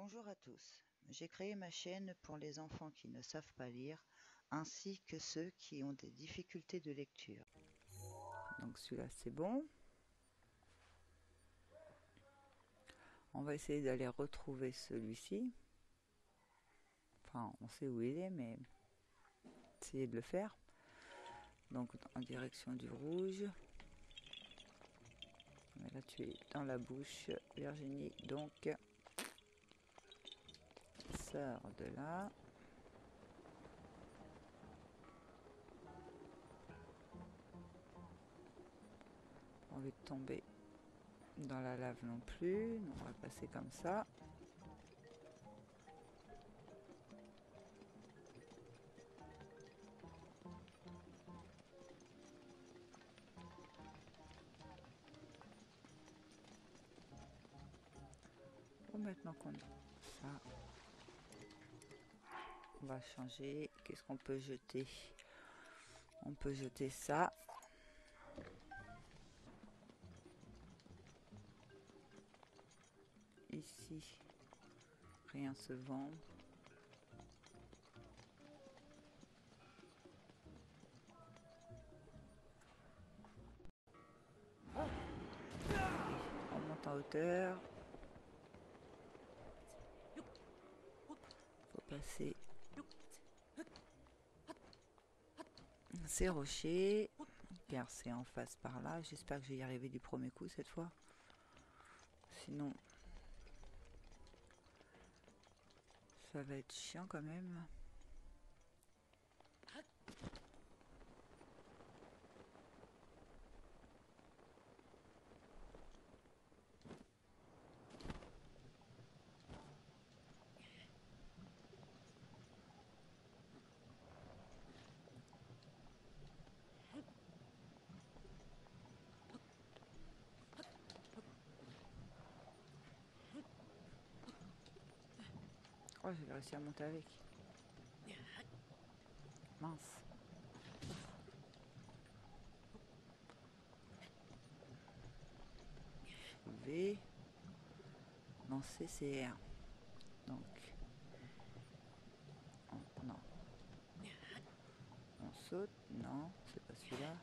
Bonjour à tous, j'ai créé ma chaîne pour les enfants qui ne savent pas lire, ainsi que ceux qui ont des difficultés de lecture. Donc celui-là c'est bon. On va essayer d'aller retrouver celui-ci. Enfin, on sait où il est, mais essayer de le faire. Donc en direction du rouge. Mais là tu es dans la bouche, Virginie, donc sors de là. Pas envie de tomber dans la lave non plus, donc on va passer comme ça. Bon, maintenant qu'on a ça, on va changer. Qu'est-ce qu'on peut jeter? On peut jeter ça. Ici, rien se vend. On monte en hauteur. Faut passer ces rochers. Car c'est en face par là. J'espère que je vais y arriver du premier coup cette fois. Sinon, ça va être chiant quand même. Oh, j'ai réussi à monter avec. Mince. V. Lancer CR. Donc, non. On saute. Non, c'est pas celui-là.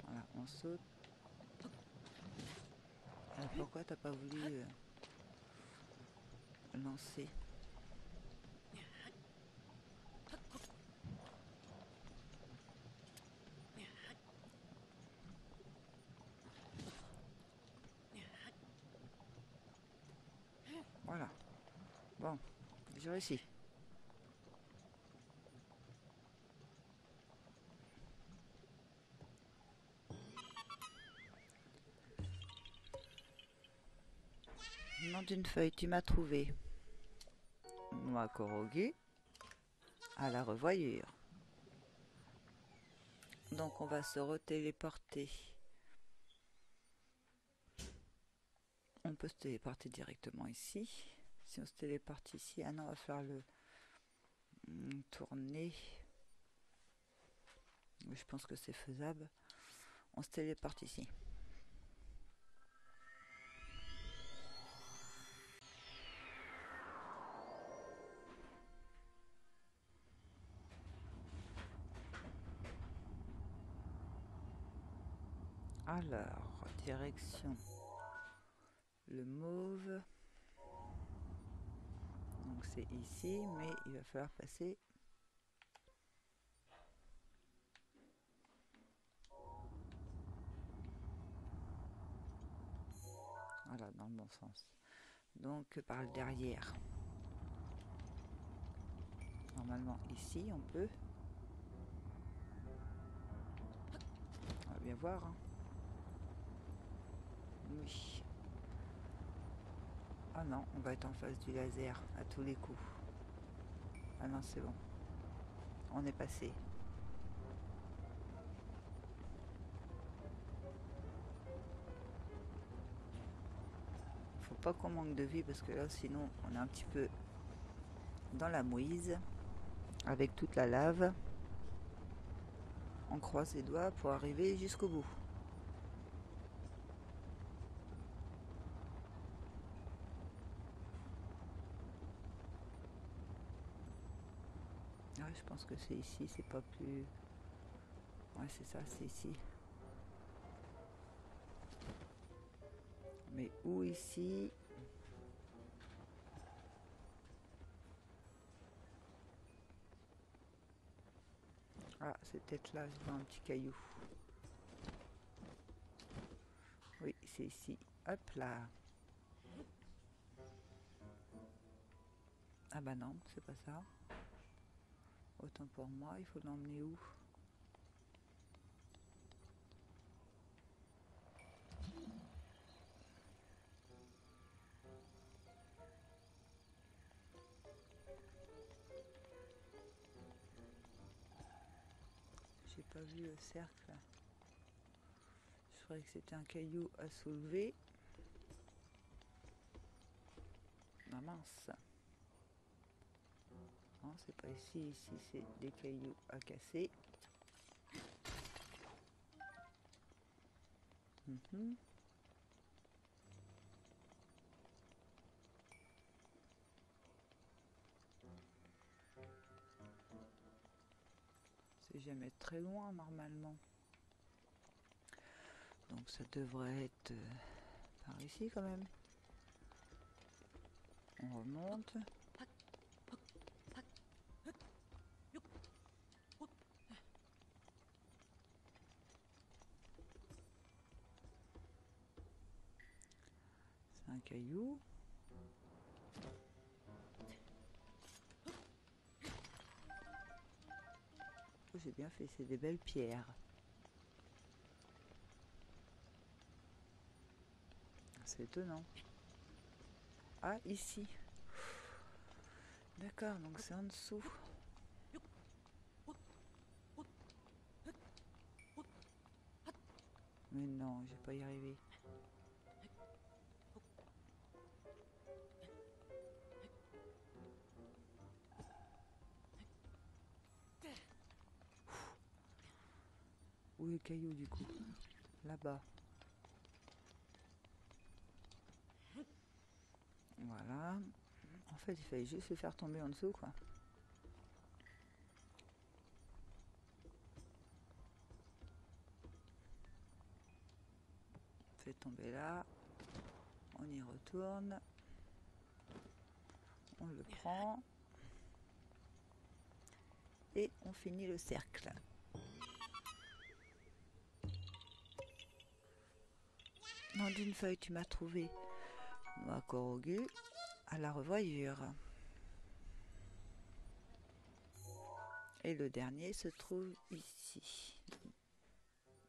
Voilà, on saute. Pourquoi t'as pas voulu lancer? Voilà. Bon, j'ai réussi. Nom d'une feuille, tu m'as trouvé. Noix Korogi. À la revoyure. Donc on va se retéléporter. On peut se téléporter directement ici. Si on se téléporte ici, ah non, on va faire le tourner. Je pense que c'est faisable. On se téléporte ici. Alors, direction le mauve. Donc c'est ici, mais il va falloir passer. Voilà, dans le bon sens. Donc par le derrière. Normalement ici on peut. On va bien voir. Hein. Oui. Ah non, on va être en face du laser à tous les coups. Ah non, c'est bon. On est passé. Faut pas qu'on manque de vie parce que là sinon on est un petit peu dans la mouise avec toute la lave. On croise les doigts pour arriver jusqu'au bout. je pense que c'est ici, c'est pas plus... Ouais, c'est ça, c'est ici. Mais où ici? Ah, c'est peut-être là, je vois un petit caillou. Oui, c'est ici. Hop là. Ah bah non, c'est pas ça. Autant pour moi, il faut l'emmener où? J'ai pas vu le cercle. Je croyais que c'était un caillou à soulever. Ah mince. Non, c'est pas ici. Ici, c'est des cailloux à casser. Mhm. C'est jamais très loin normalement. Donc ça devrait être par ici quand même. On remonte. C'est un caillou. Oh, j'ai bien fait, c'est des belles pierres. C'est étonnant. Ah, ici. D'accord, donc c'est en dessous. Mais non, je vais pas y arriver. Où est le caillou du coup? Là-bas. Voilà. En fait, il fallait juste le faire tomber en dessous, quoi. Fait tomber là. On y retourne. On le prend. Et on finit le cercle. Non, d'une feuille, tu m'as trouvé. Noix Korogu, à la revoyure. Et le dernier se trouve ici.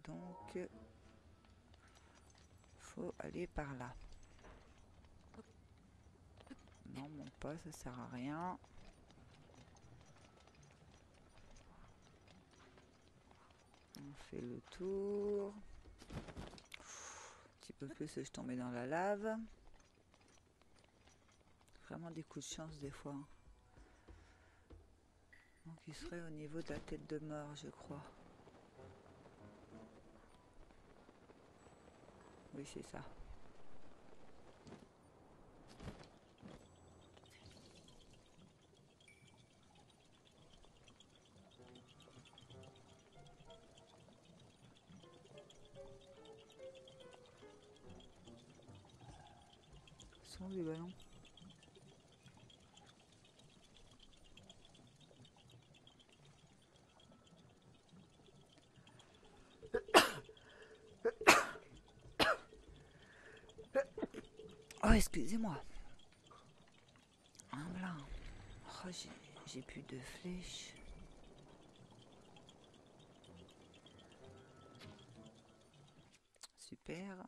Donc, faut aller par là. Non, monte pas, ça sert à rien. On fait le tour. Un petit peu plus, je tombais dans la lave. Vraiment des coups de chance des fois. Donc il serait au niveau de la tête de mort, je crois. Oui, c'est ça. Ils sont où les ballons? Oh, excusez-moi. Ah, là. Oh, j'ai plus de flèches. Super.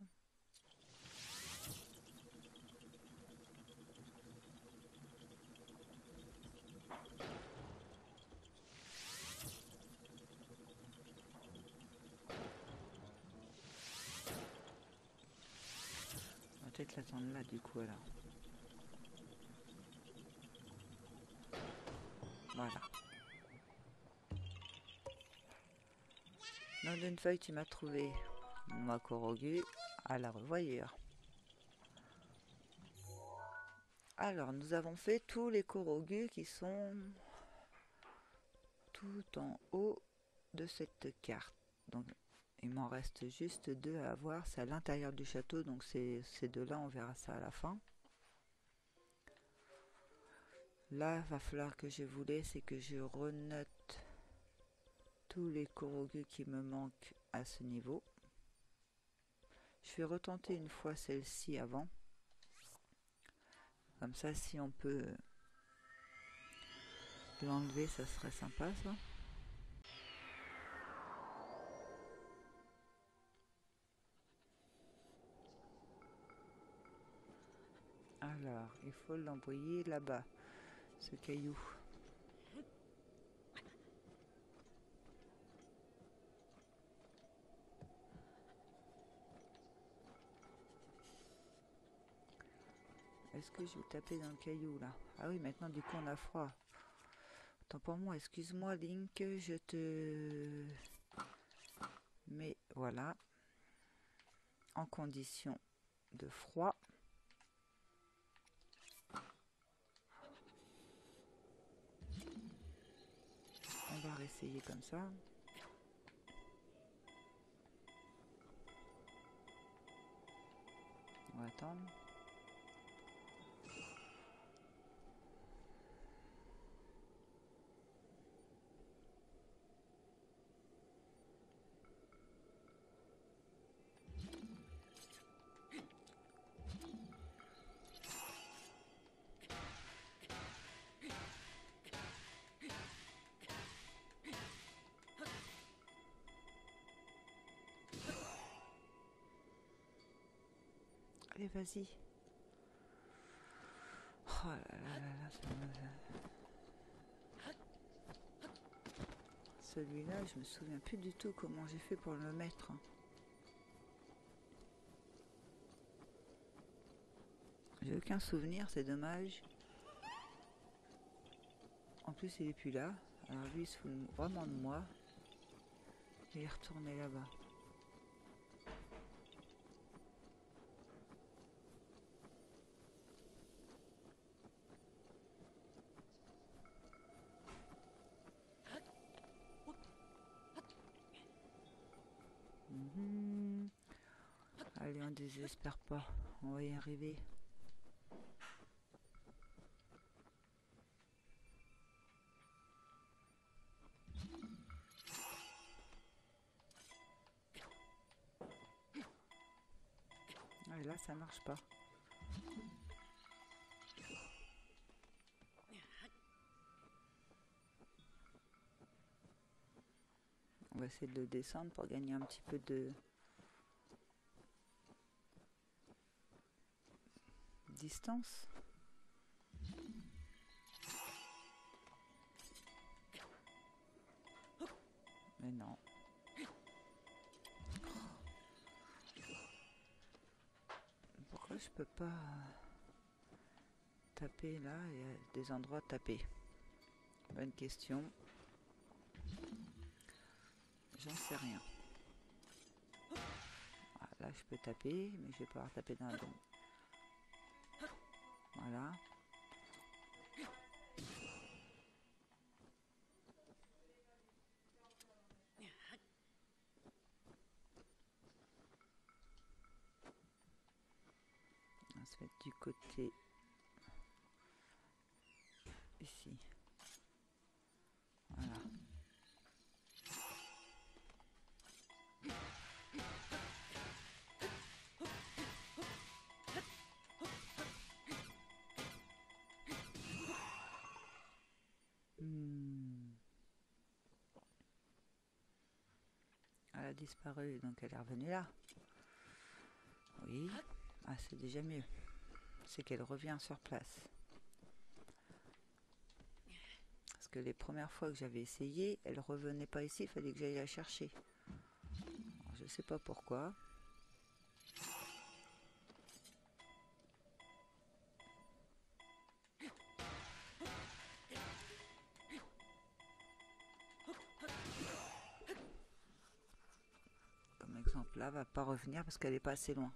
On va peut-être l'attendre là du coup alors. Voilà. Nom d'une feuille, tu m'as trouvé. Noix Korogu, à la revoyure. Alors, nous avons fait tous les Korogu qui sont tout en haut de cette carte. Donc il m'en reste juste 2 à avoir, c'est à l'intérieur du château, donc ces 2-là, on verra ça à la fin. Là, il va falloir que je vous laisse et que je renote tous les Korogu qui me manquent à ce niveau. Je vais retenter une fois celle-ci avant. Comme ça, si on peut l'enlever, ça serait sympa, ça. Alors, il faut l'envoyer là-bas, ce caillou. Est-ce que je vais taper dans le caillou, là? Ah oui, maintenant, du coup, on a froid. Tant pour moi, excuse-moi, Link, je te... Mais voilà, en condition de froid. On va réessayer comme ça. On va attendre. Allez, vas-y. Oh là là là là, celui-là, je me souviens plus du tout comment j'ai fait pour le mettre. J'ai aucun souvenir, c'est dommage. En plus, il est plus là. Alors lui, il se fout vraiment de moi. Il est retourné là-bas. Allez, on désespère pas. On va y arriver. Ah, là, ça marche pas. On va essayer de le descendre pour gagner un petit peu de distance. Mais non. Pourquoi je peux pas taper là? Il y a des endroits à taper. Bonne question. J'en sais rien. Ah, là, je peux taper, mais je vais pouvoir taper dans la bombe. Voilà. On va se mettre du côté ici. Voilà. Elle a disparu, donc elle est revenue là. Oui. Ah, c'est déjà mieux. C'est qu'elle revient sur place. Parce que les premières fois que j'avais essayé, elle revenait pas ici, il fallait que j'aille la chercher. Alors, je sais pas pourquoi. Comme exemple là, va pas revenir parce qu'elle est pas assez loin.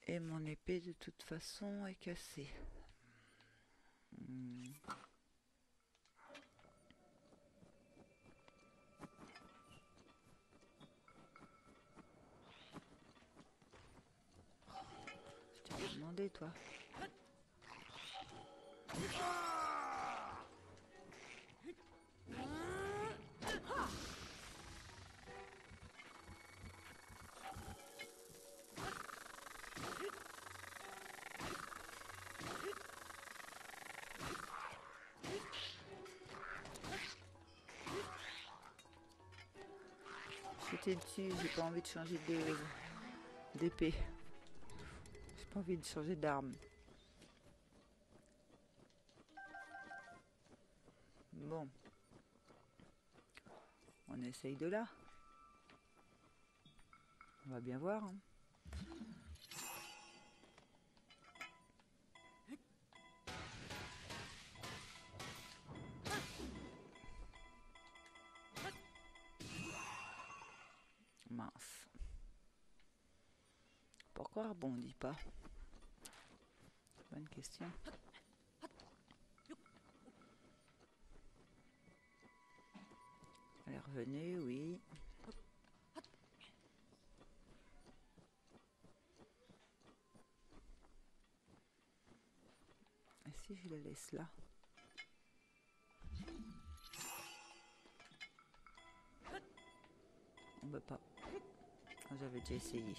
Et mon épée de toute façon est cassée. attendez, toi. J'étais dessus, j'ai pas envie de changer d'épée. J'ai pas envie de changer d'arme. Bon. On essaye de là. On va bien voir. Hein. Mince. Pourquoi elle rebondit pas? Bonne question. Elle est revenue, oui. Et si je la laisse là? On ne peut pas. J'avais déjà essayé.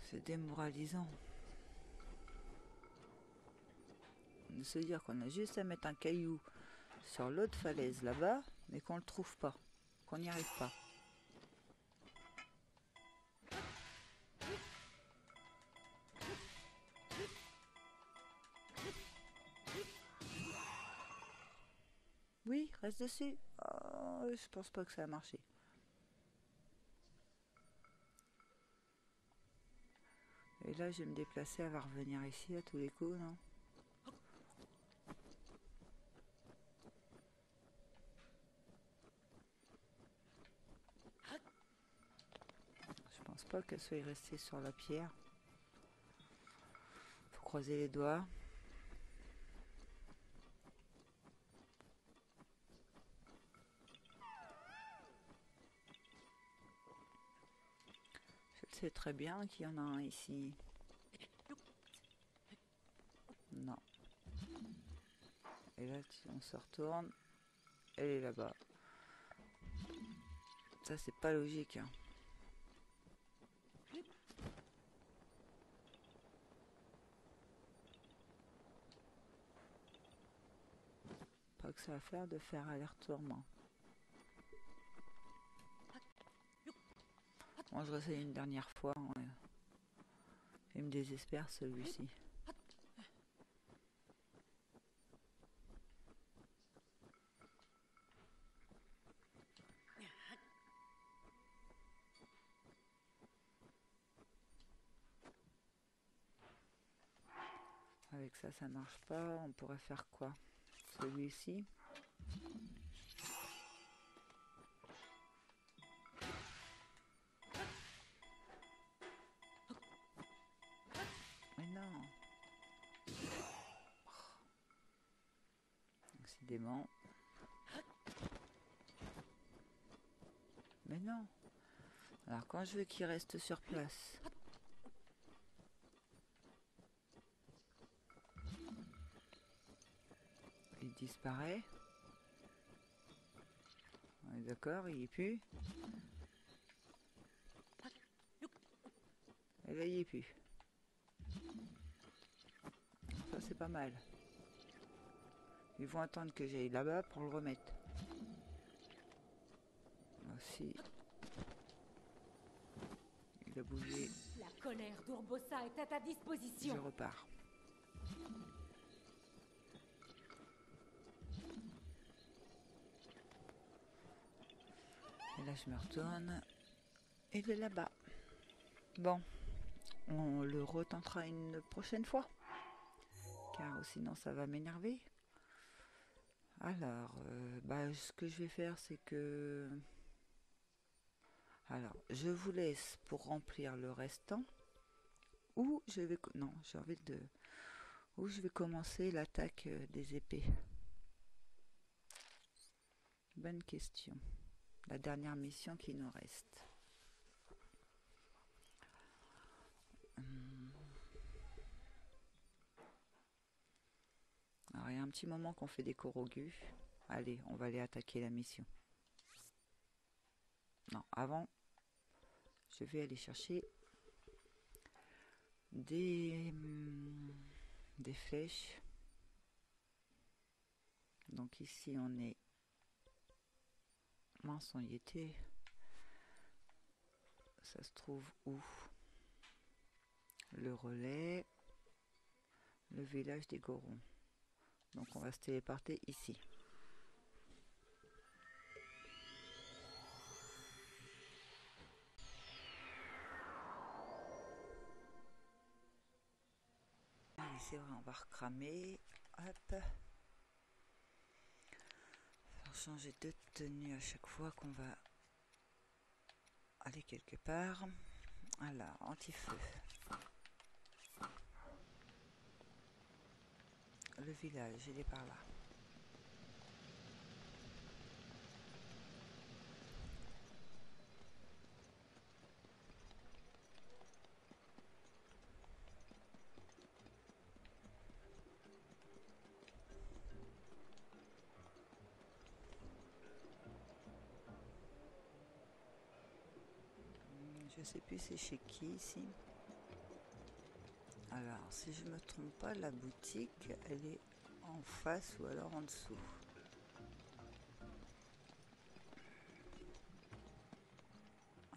C'est démoralisant. De se dire qu'on a juste à mettre un caillou sur l'autre falaise là-bas, mais qu'on le trouve pas, qu'on n'y arrive pas. Oui, reste dessus. Oh, je pense pas que ça a marché. Et là, je vais me déplacer, elle va revenir ici à tous les coups, non? Je pense pas qu'elle soit restée sur la pierre. Faut croiser les doigts. Je sais très bien qu'il y en a un ici. Non. Et là, on se retourne. Elle est là-bas. Ça, c'est pas logique. Hein. Pas que ça va faire de faire aller-retour, moi. Bon, je réessaye une dernière fois. Ouais. Il me désespère celui-ci. Avec ça, ça marche pas. On pourrait faire quoi? Celui-ci. Mais non. Décidément. Mais non. Alors quand je veux qu'il reste sur place. Il disparaît. On est d'accord, il y est plus. Et là, il y est plus. Ça, c'est pas mal. Ils vont attendre que j'aille là-bas pour le remettre. Aussi. Il a bougé. La colère d'Urbosa est à ta disposition. Je repars. Et là, je me retourne. Il est là-bas. Bon. On le retentera une prochaine fois. Car sinon, ça va m'énerver. Alors, ce que je vais faire, c'est que... Alors, je vous laisse pour remplir le restant. Ou je vais... Non, j'ai envie de... Ou je vais commencer l'attaque des épées. Bonne question. La dernière mission qui nous reste. petit moment qu'on fait des Korogu. Allez, on va aller attaquer la mission. Non, avant, je vais aller chercher des flèches. Donc ici, on est... Mince, on y était. Ça se trouve où? Le relais, le village des Gorons. Donc on va se téléporter ici. Allez, c'est vrai, on va recramer. Hop. Faut changer de tenue à chaque fois qu'on va aller quelque part. Alors, anti-feu. Le village, il est par là. Je sais plus c'est chez qui ici. Alors, si je me trompe pas, la boutique, elle est en face ou alors en dessous.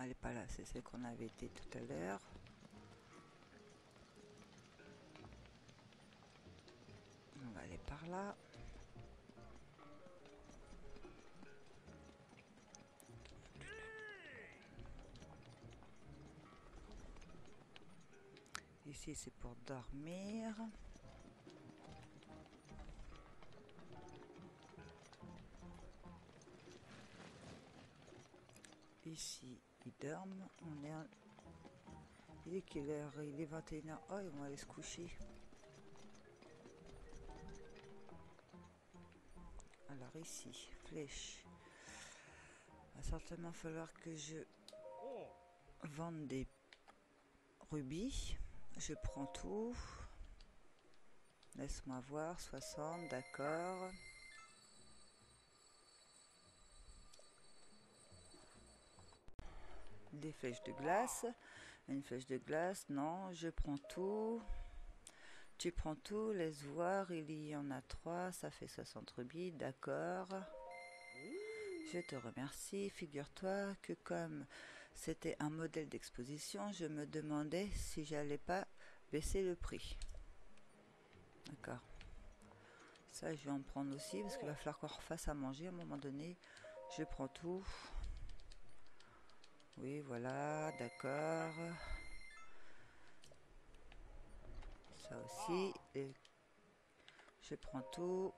Elle est pas là, c'est celle qu'on avait été tout à l'heure. On va aller par là. Ici, c'est pour dormir. Ici, ils dorment. On est en... Il est quelle heure? Il est 21h. Oh, ils vont aller se coucher. Alors ici, flèche. Il va certainement falloir que je vende des rubis. Je prends tout. Laisse-moi voir. 60, d'accord. Des flèches de glace. Une flèche de glace, non, je prends tout. Tu prends tout, laisse voir, il y en a 3, ça fait 60 rubis, d'accord. Je te remercie. Figure-toi que comme c'était un modèle d'exposition, je me demandais si j'allais pas baisser le prix. D'accord. Ça, je vais en prendre aussi parce qu'il va falloir qu'on refasse à manger à un moment donné. Je prends tout. Oui, voilà, d'accord. Ça aussi. Et je prends tout.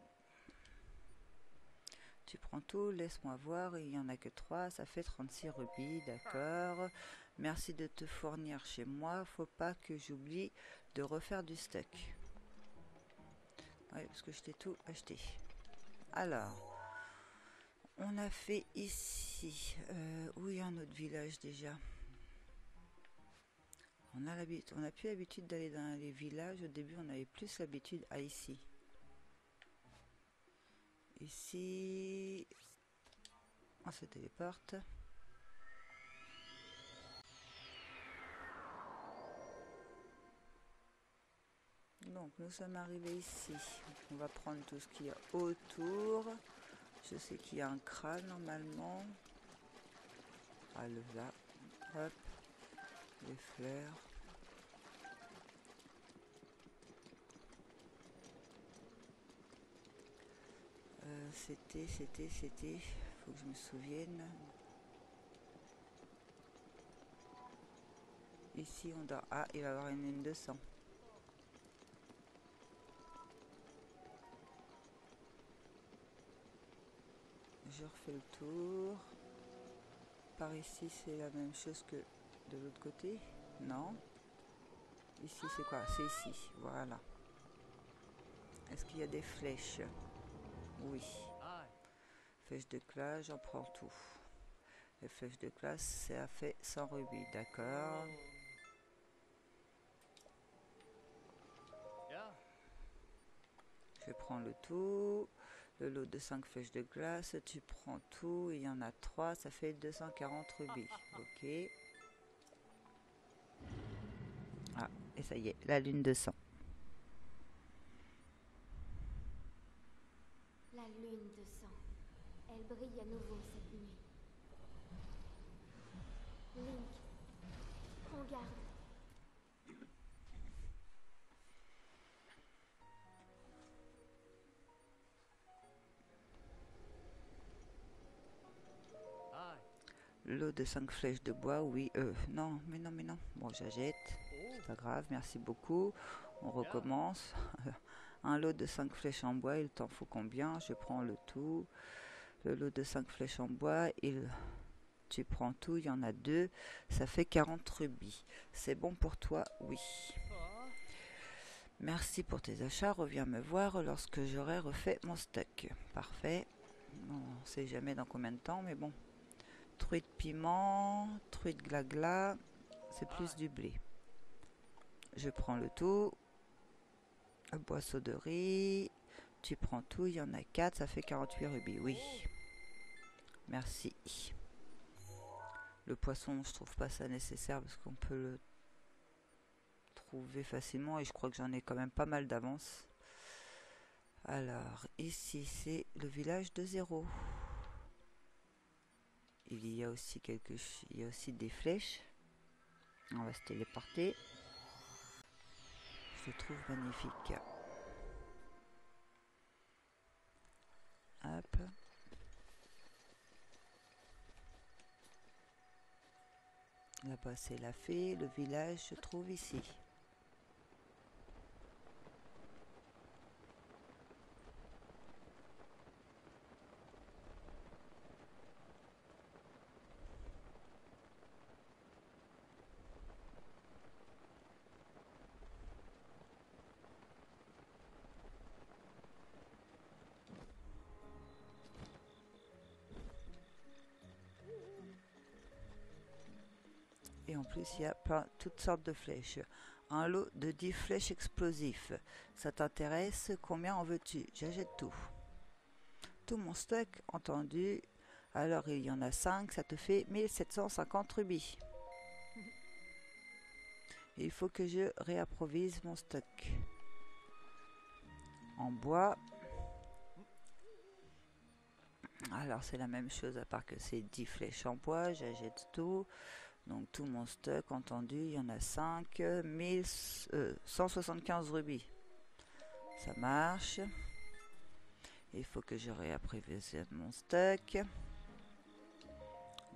Tu prends tout, laisse-moi voir, il n'y en a que 3, ça fait 36 rubis, d'accord. Merci de te fournir chez moi, faut pas que j'oublie de refaire du stock. Oui, parce que je t'ai tout acheté. Alors, on a fait ici, où il y a un autre village déjà. On a plus l'habitude d'aller dans les villages, au début on avait plus l'habitude à ici. Ici, on se téléporte. Donc nous sommes arrivés ici. On va prendre tout ce qu'il y a autour. Je sais qu'il y a un crâne normalement. Ah le là. Hop. Les fleurs. C'était. Faut que je me souvienne. Ici on doit... Ah, il va y avoir une lune de sang. Je refais le tour. Par ici c'est la même chose que de l'autre côté. Non. Ici c'est quoi? C'est ici. Voilà. Est-ce qu'il y a des flèches? Oui. Flèches de classe, j'en prends tout. Les flèches de classe, ça fait 100 rubis, d'accord. Je prends le tout. Le lot de 5 flèches de glace, tu prends tout. Il y en a 3, ça fait 240 rubis. Ok. Ah, et ça y est, la lune de sang. La lune de sang. Elle brille à nouveau cette nuit. Link, prends garde. Lot de 5 flèches de bois, oui. Non, mais non, mais non. Bon, j'achète. C'est pas grave, merci beaucoup. On recommence. Un lot de 5 flèches en bois, il t'en faut combien? Je prends le tout. Le lot de 5 flèches en bois, tu prends tout, il y en a 2. Ça fait 40 rubis. C'est bon pour toi? Oui. Merci pour tes achats. Reviens me voir lorsque j'aurai refait mon stock. Parfait. On ne sait jamais dans combien de temps, mais bon. Truite piment, truite glagla, c'est plus du blé. Je prends le tout. Un boisseau de riz, tu prends tout, il y en a 4, ça fait 48 rubis, oui. Merci. Le poisson, je trouve pas ça nécessaire parce qu'on peut le trouver facilement et je crois que j'en ai quand même pas mal d'avance. Alors, ici, c'est le village de 0. Il y a aussi des flèches. On va se téléporter. Je le trouve magnifique. Hop. Là-bas, c'est la fée. Le village se trouve ici. Et en plus, il y a toutes sortes de flèches. Un lot de 10 flèches explosifs. Ça t'intéresse? Combien en veux-tu? J'achète tout. Tout mon stock, entendu. Alors, il y en a 5, ça te fait 1750 rubis. Il faut que je réapprovise mon stock. En bois. Alors, c'est la même chose, à part que c'est 10 flèches en bois. J'achète tout. Donc tout mon stock, entendu, il y en a 5, 175 rubis. Ça marche. Il faut que je réapprovisionne mon stock.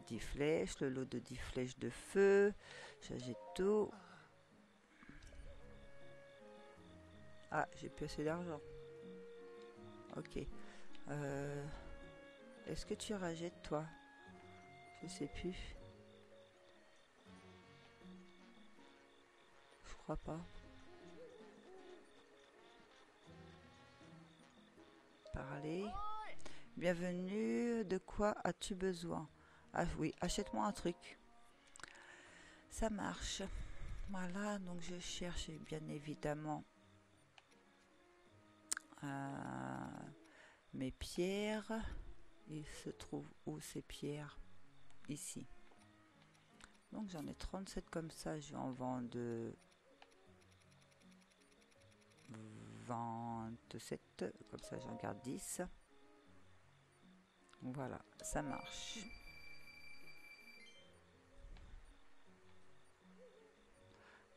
10 flèches, le lot de 10 flèches de feu. J'achète tout. Ah, j'ai plus assez d'argent. Ok. Est-ce que tu rachètes toi? Je sais plus. Je crois pas. Parler. Bienvenue, de quoi as-tu besoin? Ah oui, achète-moi un truc. Ça marche. Voilà, donc je cherche bien évidemment mes pierres. Il se trouve où ces pierres? Ici. Donc j'en ai 37 comme ça, je vais en vendre 27, comme ça j'en garde 10. Voilà, ça marche.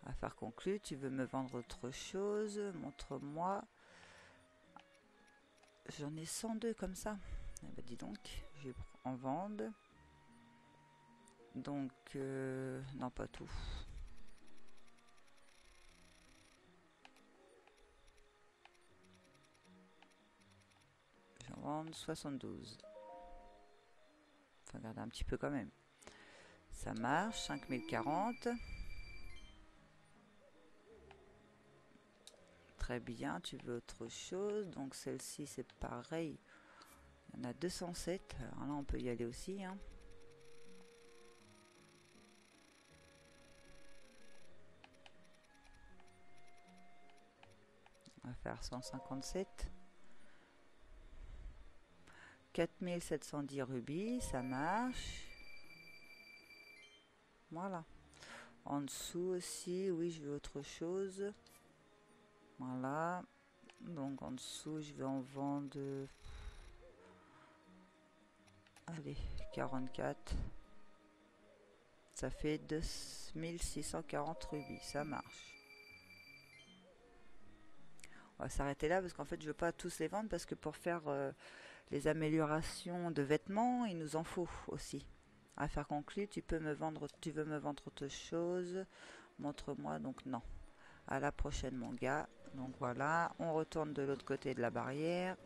Affaire conclue, tu veux me vendre autre chose? Montre-moi. J'en ai 102 comme ça. Eh ben dis donc, je vais en vendre. Donc, non pas tout. J'en vends 72. Faut regarder un petit peu quand même. Ça marche, 5040. Très bien, tu veux autre chose. Donc celle-ci c'est pareil. Il y en a 207. Alors là on peut y aller aussi. Hein. On va faire 157. 4710 rubis, ça marche. Voilà. En dessous aussi, oui, je veux autre chose. Voilà. Donc en dessous, je vais en vendre... Allez, 44. Ça fait 2640 rubis, ça marche. On va s'arrêter là parce qu'en fait je veux pas tous les vendre parce que pour faire les améliorations de vêtements, il nous en faut aussi. Affaire conclue, tu veux me vendre autre chose? Montre-moi, donc non. À la prochaine mon gars. Donc voilà, on retourne de l'autre côté de la barrière.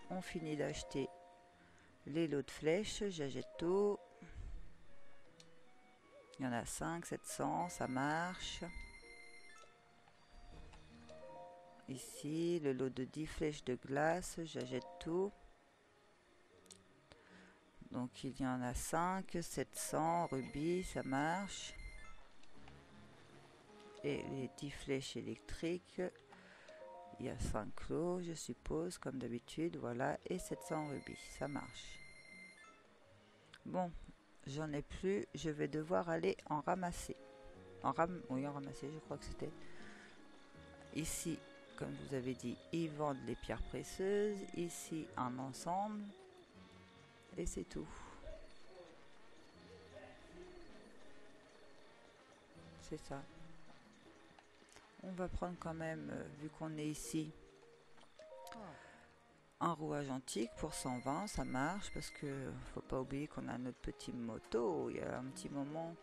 On finit d'acheter les lots de flèches, j'achète tout. Il y en a 5, 700, ça marche. Ici, le lot de 10 flèches de glace, j'achète tout. Donc il y en a 5, 700 rubis, ça marche. Et les 10 flèches électriques, il y a 5 lots, je suppose, comme d'habitude, voilà. Et 700 rubis, ça marche. Bon, j'en ai plus, je vais devoir aller en ramasser. Oui, en ramasser, je crois que c'était. Ici, comme je vous avais dit, ils vendent les pierres précieuses. Ici, un ensemble. Et c'est tout. C'est ça. On va prendre quand même, vu qu'on est ici, un rouage antique pour 120, ça marche. Parce que faut pas oublier qu'on a notre petit moto. Il y a un petit moment,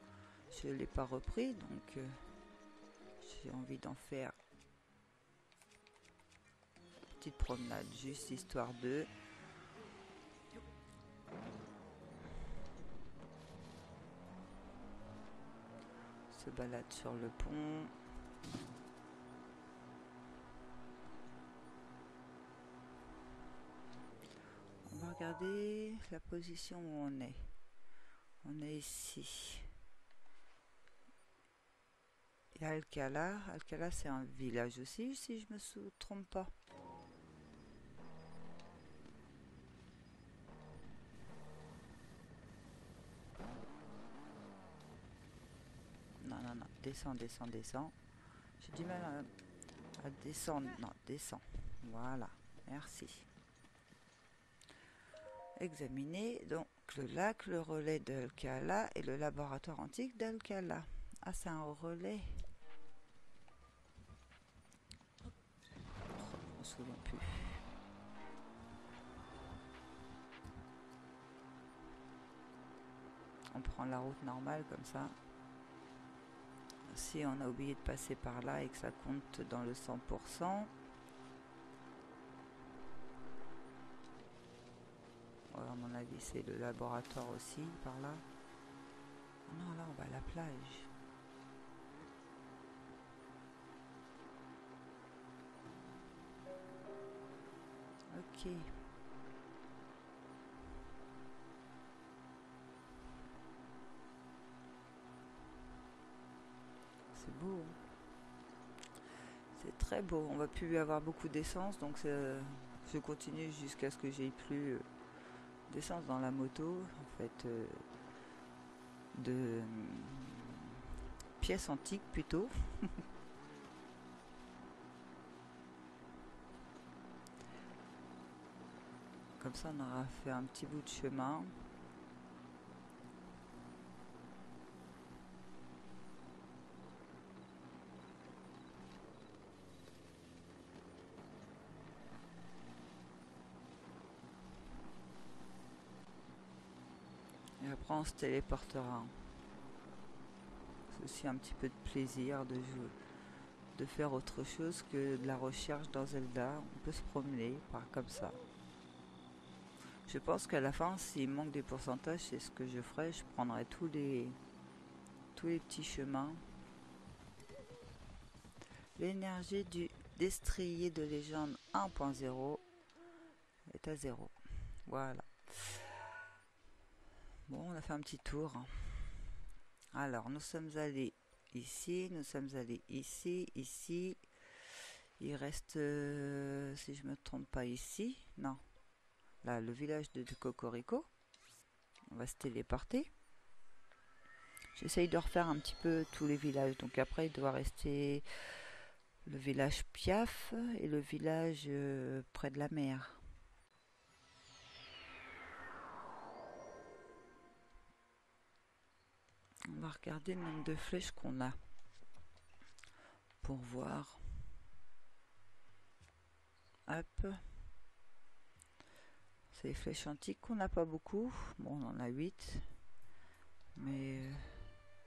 je ne l'ai pas repris. Donc, j'ai envie d'en faire une petite promenade, juste histoire de... se balade sur le pont. On va regarder la position où on est. On est ici. Il y a Alcala. Alcala, c'est un village aussi, si je me trompe pas. Non, non, non. Descends, descends, descends. J'ai du mal à descendre. Non, descends. Voilà. Merci. Examiner donc le lac, le relais d'Alcala et le laboratoire antique d'Alcala. Ah, c'est un relais. Je me souviens plus. On prend la route normale comme ça. Si on a oublié de passer par là et que ça compte dans le 100%. Ouais, à mon avis, c'est le laboratoire aussi, par là. Non, là, on va à la plage. Ok. C'est beau. Hein. C'est très beau. On va plus avoir beaucoup d'essence, donc je continue jusqu'à ce que j'ai plus d'essence dans la moto. En fait, de pièces antiques plutôt. Comme ça, on aura fait un petit bout de chemin. Et après, on se téléportera. C'est aussi un petit peu de plaisir de jouer, de faire autre chose que de la recherche dans Zelda. On peut se promener comme ça. Je pense qu'à la fin, s'il manque des pourcentages, c'est ce que je ferai. Je prendrai tous les petits chemins. L'énergie du destrier de légende 1.0 est à 0. Voilà. Bon, on a fait un petit tour. Alors, nous sommes allés ici, nous sommes allés ici, ici. Il reste, si je me trompe pas ici, non, là le village de Cocorico. On va se téléporter. J'essaye de refaire un petit peu tous les villages. Donc après, il doit rester le village Piaf et le village près de la mer. On va regarder le nombre de flèches qu'on a pour voir. Hop. C'est les flèches antiques qu'on n'a pas beaucoup. Bon, on en a 8. Mais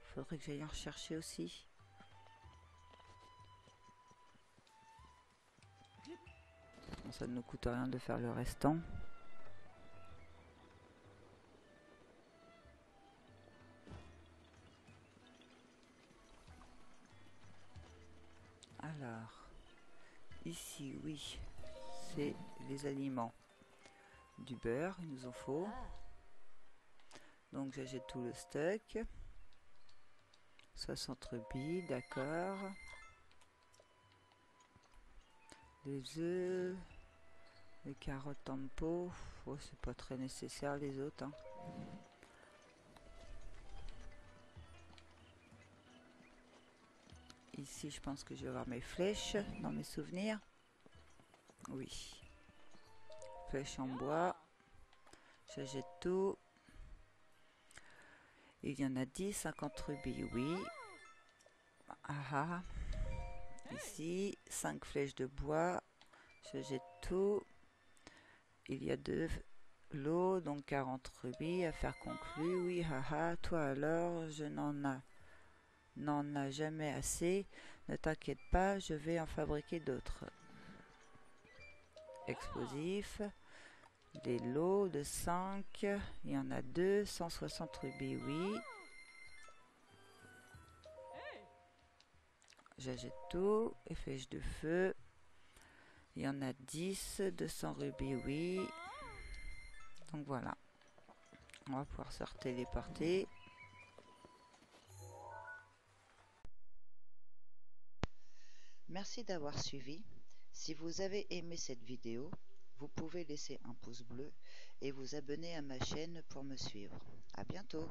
faudrait que j'aille en rechercher aussi. Bon, ça ne nous coûte rien de faire le restant. Alors, ici, oui, c'est les aliments. Du beurre, il nous en faut. Donc j'achète tout le stock. 60 rubis, d'accord. Les œufs, les carottes en pot. Oh, c'est pas très nécessaire les autres. Hein. Ici, je pense que je vais avoir mes flèches dans mes souvenirs. Oui. Flèches en bois. J'achète tout. Il y en a 10, 50 rubis, oui. Ah. Ici, 5 flèches de bois. Je jette tout. Il y a de l'eau, donc 40 rubis. Affaire conclue, oui. Haha. Toi alors, je n'en a jamais assez. Ne t'inquiète pas, je vais en fabriquer d'autres. Explosifs. Des lots de 5. Il y en a 2. 160 rubis, oui. J'achète tout. Et flèches de feu. Il y en a 10. 200 rubis, oui. Donc voilà. On va pouvoir se téléporter. Merci d'avoir suivi. Si vous avez aimé cette vidéo, vous pouvez laisser un pouce bleu et vous abonner à ma chaîne pour me suivre. À bientôt.